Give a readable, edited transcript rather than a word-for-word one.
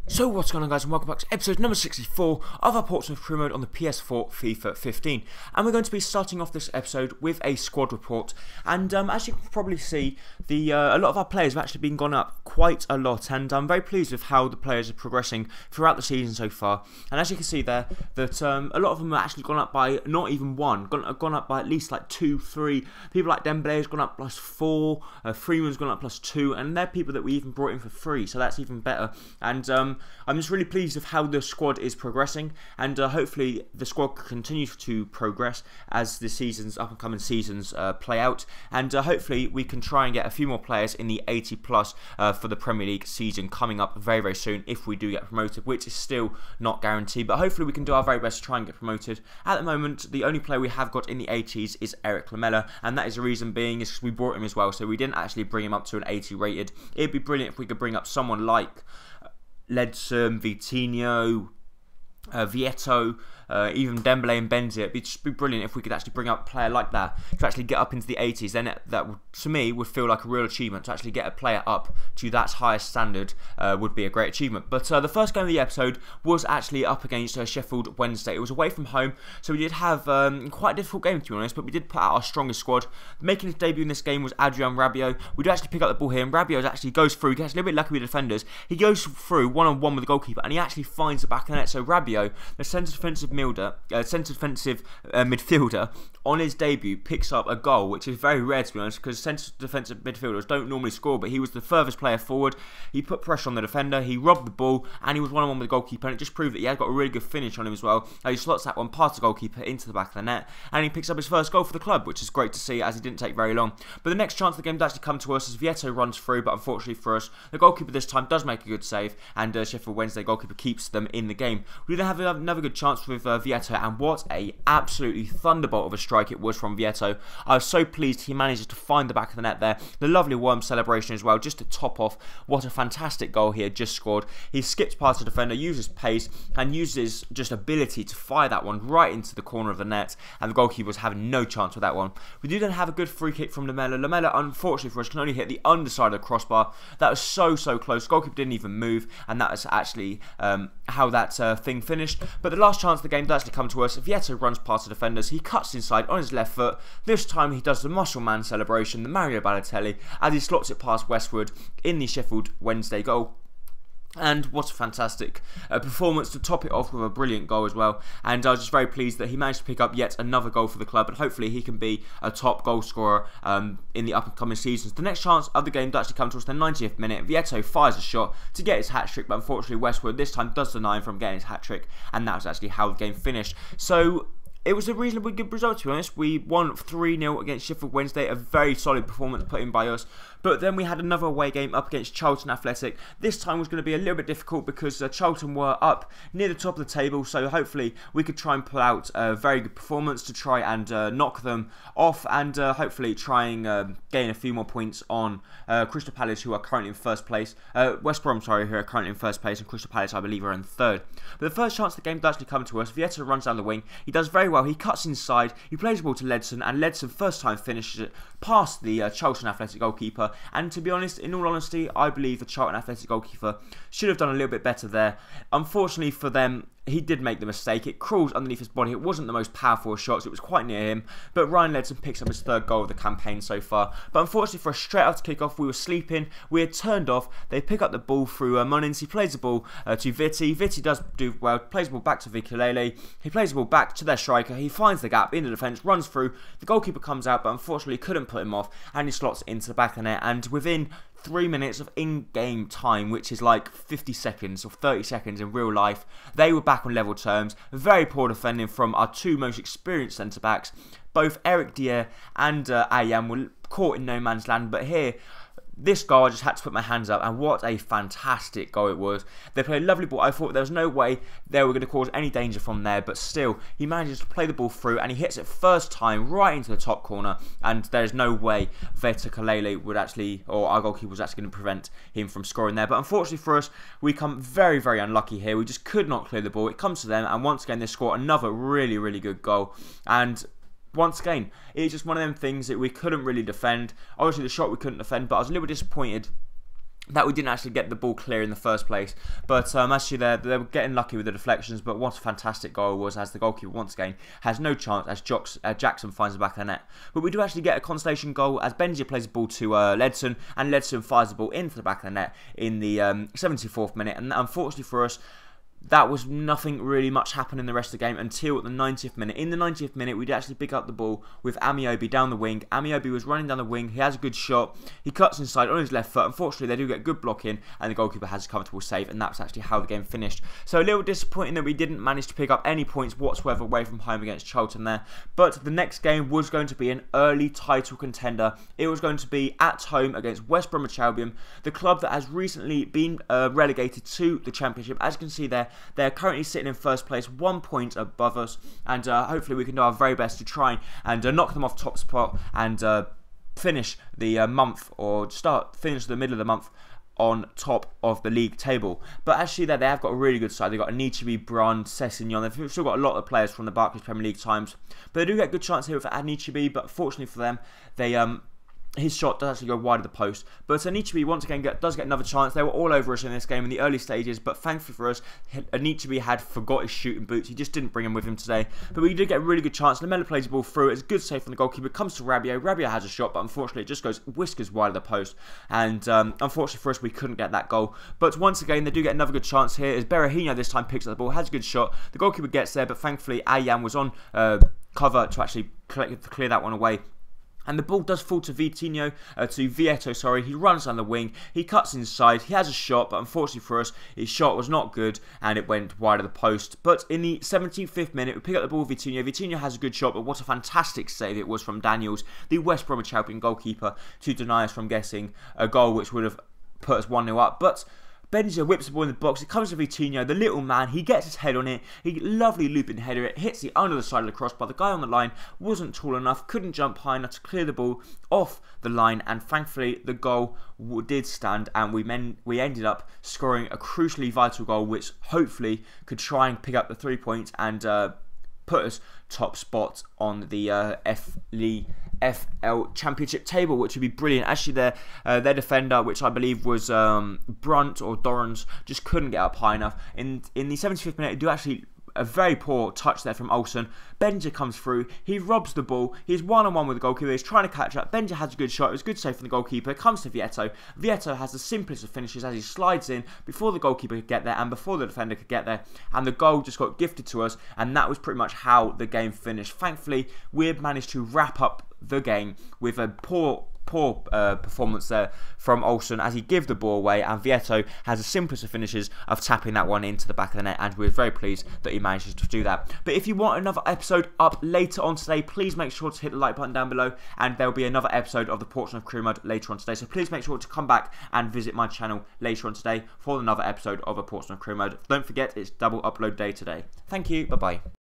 So what's going on, guys, and welcome back to episode number 64 of our Portsmouth crew mode on the PS4 FIFA 15. And we're going to be starting off this episode with a squad report. And as you can probably see, a lot of our players have actually been gone up quite a lot, and I'm very pleased with how the players are progressing throughout the season so far. And as you can see there, that a lot of them have actually gone up by not even one, gone up by at least like 2, 3. People like Dembele has gone up +4, Freeman's gone up +2, and they're people that we even brought in for free, so that's even better. And I'm just really pleased with how the squad is progressing, and hopefully the squad continues to progress as the seasons, up and coming seasons play out, and hopefully we can try and get a few more players in the 80 plus for the Premier League season coming up very, very soon if we do get promoted, which is still not guaranteed, but hopefully we can do our very best to try and get promoted. At the moment, the only player we have got in the 80s is Eric Lamela, and that is the reason being is we brought him as well, so we didn't actually bring him up to an 80 rated. It'd be brilliant if we could bring up someone like Ledson, Vitinho, Vieto, even Dembele and Benzia. It'd just be brilliant if we could actually bring up a player like that to actually get up into the 80s. Then that would, to me, would feel like a real achievement. To actually get a player up to that highest standard would be a great achievement. But the first game of the episode was actually up against Sheffield Wednesday. It was away from home, so we did have quite a difficult game, to be honest, but we did put out our strongest squad. Making his debut in this game was Adrian Rabiot. We did actually pick up the ball here, and Rabiot actually goes through, gets a little bit lucky with the defenders. He goes through one-on-one with the goalkeeper, and he actually finds the back of the net. So Rabiot, the centre defensive midfielder, on his debut picks up a goal, which is very rare, to be honest, because centre defensive midfielders don't normally score, but he was the furthest player forward. He put pressure on the defender, he robbed the ball, and he was one-on-one with the goalkeeper, and it just proved that he had got a really good finish on him as well. He slots that one past the goalkeeper into the back of the net, and he picks up his first goal for the club, which is great to see, as he didn't take very long. But the next chance of the game does actually come to us as Vieto runs through, but unfortunately for us, the goalkeeper this time does make a good save, and Sheffield Wednesday goalkeeper keeps them in the game. We then have another good chance with Vieto, and what a absolutely thunderbolt of a strike it was from Vieto. I was so pleased he manages to find the back of the net there. The lovely worm celebration as well, just to top off what a fantastic goal he had just scored. He skips past the defender, uses pace, and uses just ability to fire that one right into the corner of the net, and the goalkeeper was having no chance with that one. We did then have a good free kick from Lamela. Lamela, unfortunately for us, can only hit the underside of the crossbar. That was so close. The goalkeeper didn't even move, and that was actually how that thing finished. But the last chance of the game does actually come to us. Vieto runs past the defenders, he cuts inside on his left foot. This time he does the muscle man celebration, the Mario Balotelli, as he slots it past Westwood in the Sheffield Wednesday goal. And what a fantastic performance to top it off with a brilliant goal as well. And I was just very pleased that he managed to pick up yet another goal for the club, and hopefully he can be a top goal scorer in the up and coming seasons. The next chance of the game does actually come to us in the 90th minute. Vieto fires a shot to get his hat-trick, but unfortunately Westwood this time does deny him from getting his hat-trick, and that was actually how the game finished. So it was a reasonably good result, to be honest. We won 3-0 against Sheffield Wednesday, a very solid performance put in by us. But then we had another away game up against Charlton Athletic. This time was going to be a little bit difficult because Charlton were up near the top of the table, so hopefully we could try and pull out a very good performance to try and knock them off, and hopefully try and gain a few more points on Crystal Palace, who are currently in first place. West Brom, sorry, who are currently in first place, and Crystal Palace, I believe, are in third. But the first chance of the game does actually come to us. Vieto runs down the wing. He does very well. He cuts inside. He plays the ball to Ledson, and Ledson first time finishes it past the Charlton Athletic goalkeeper. And to be honest, in all honesty, I believe the Charlton Athletic goalkeeper should have done a little bit better there. Unfortunately for them, he did make the mistake. It crawls underneath his body. It wasn't the most powerful of shots. It was quite near him. But Ryan Ledson picks up his third goal of the campaign so far. But unfortunately for us, straight after kick-off, we were sleeping. We had turned off. They pick up the ball through Munnins. He plays the ball to Vitti. Vitti does do well. Plays the ball back to Vikulele. He plays the ball back to their striker. He finds the gap in the defence, runs through. The goalkeeper comes out, but unfortunately couldn't put him off. And he slots it into the back of the net. And within 3 minutes of in-game time, which is like 50 seconds or 30 seconds in real life, they were back on level terms. Very poor defending from our two most experienced centre-backs. Both Eric Dier and Ayam were caught in no man's land, but here, this goal, I just had to put my hands up, and what a fantastic goal it was. They played a lovely ball. I thought there was no way they were going to cause any danger from there, but still, he manages to play the ball through, and he hits it first time right into the top corner, and there's no way Veta Kalele would actually, or our goalkeeper was actually going to prevent him from scoring there. But unfortunately for us, we come very, very unlucky here. We just could not clear the ball. It comes to them, and once again, they score another really, really good goal. And once again, it's just one of them things that we couldn't really defend. Obviously, the shot we couldn't defend, but I was a little bit disappointed that we didn't actually get the ball clear in the first place. But actually they were getting lucky with the deflections, but what a fantastic goal it was, as the goalkeeper once again has no chance as Jackson finds the back of the net. But we do actually get a consolation goal as Benji plays the ball to Ledson, and Ledson fires the ball into the back of the net in the 74th minute, and unfortunately for us, that was nothing really much happened in the rest of the game until the 90th minute. In the 90th minute, we'd actually pick up the ball with Amiobi down the wing. Amiobi was running down the wing. He has a good shot. He cuts inside on his left foot. Unfortunately, they do get good blocking, and the goalkeeper has a comfortable save, and that's actually how the game finished. So a little disappointing that we didn't manage to pick up any points whatsoever away from home against Charlton there. But the next game was going to be an early title contender. It was going to be at home against West Bromwich Albion, the club that has recently been relegated to the Championship. As you can see there, they're currently sitting in first place, 1 point above us, and hopefully we can do our very best to try and knock them off top spot and finish the month, or finish the middle of the month on top of the league table. But actually they have got a really good side. They've got Anichebe, Brun, Sessignon. They've still got a lot of players from the Barclays Premier League times, but they do get a good chance here with Anichebe. But fortunately for them, they his shot does actually go wide of the post. But Anichebe once again does get another chance. They were all over us in this game in the early stages, but thankfully for us, Anichebe had forgot his shooting boots. He just didn't bring them with him today. But we did get a really good chance. Lamela plays the ball through. It's a good save from the goalkeeper. Comes to Rabiot. Rabiot has a shot, but unfortunately it just goes whiskers wide of the post. And unfortunately for us, we couldn't get that goal. But once again, they do get another good chance here as Berahino this time picks up the ball, has a good shot. The goalkeeper gets there, but thankfully Ayan was on cover to actually clear that one away. And the ball does fall to Vietto, sorry. He runs down the wing, he cuts inside, he has a shot, but unfortunately for us, his shot was not good, and it went wide of the post. But in the 75th minute, we pick up the ball with Vitinho. Vitinho has a good shot, but what a fantastic save it was from Daniels, the West Bromwich Albion goalkeeper, to deny us from getting a goal, which would have put us 1-0 up. But Benja whips the ball in the box. It comes to Vitinho, the little man. He gets his head on it. He lovely looping header. It hits the under the side of the crossbar. The guy on the line wasn't tall enough, couldn't jump high enough to clear the ball off the line, and thankfully the goal did stand, and we ended up scoring a crucially vital goal, which hopefully could try and pick up the 3 points and put us top spot on the FL Championship table, which would be brilliant. Actually, their defender, which I believe was Brunt or Dorrans, just couldn't get up high enough. In the 75th minute, do actually a very poor touch there from Olsen. Benja comes through, he robs the ball, he's one-on-one with the goalkeeper, he's trying to catch up. Benja has a good shot, it was a good save from the goalkeeper. It comes to Vietto. Vietto has the simplest of finishes as he slides in before the goalkeeper could get there and before the defender could get there, and the goal just got gifted to us, and that was pretty much how the game finished. Thankfully, we've managed to wrap up the game with a poor performance there from Olsen as he gave the ball away, and Vietto has the simplest of finishes of tapping that one into the back of the net, and we're very pleased that he manages to do that. But if you want another episode up later on today, please make sure to hit the like button down below, and there will be another episode of the Portsmouth Crew Mode later on today, so please make sure to come back and visit my channel later on today for another episode of a Portsmouth Crew Mode. Don't forget, it's double upload day today. Thank you, bye bye.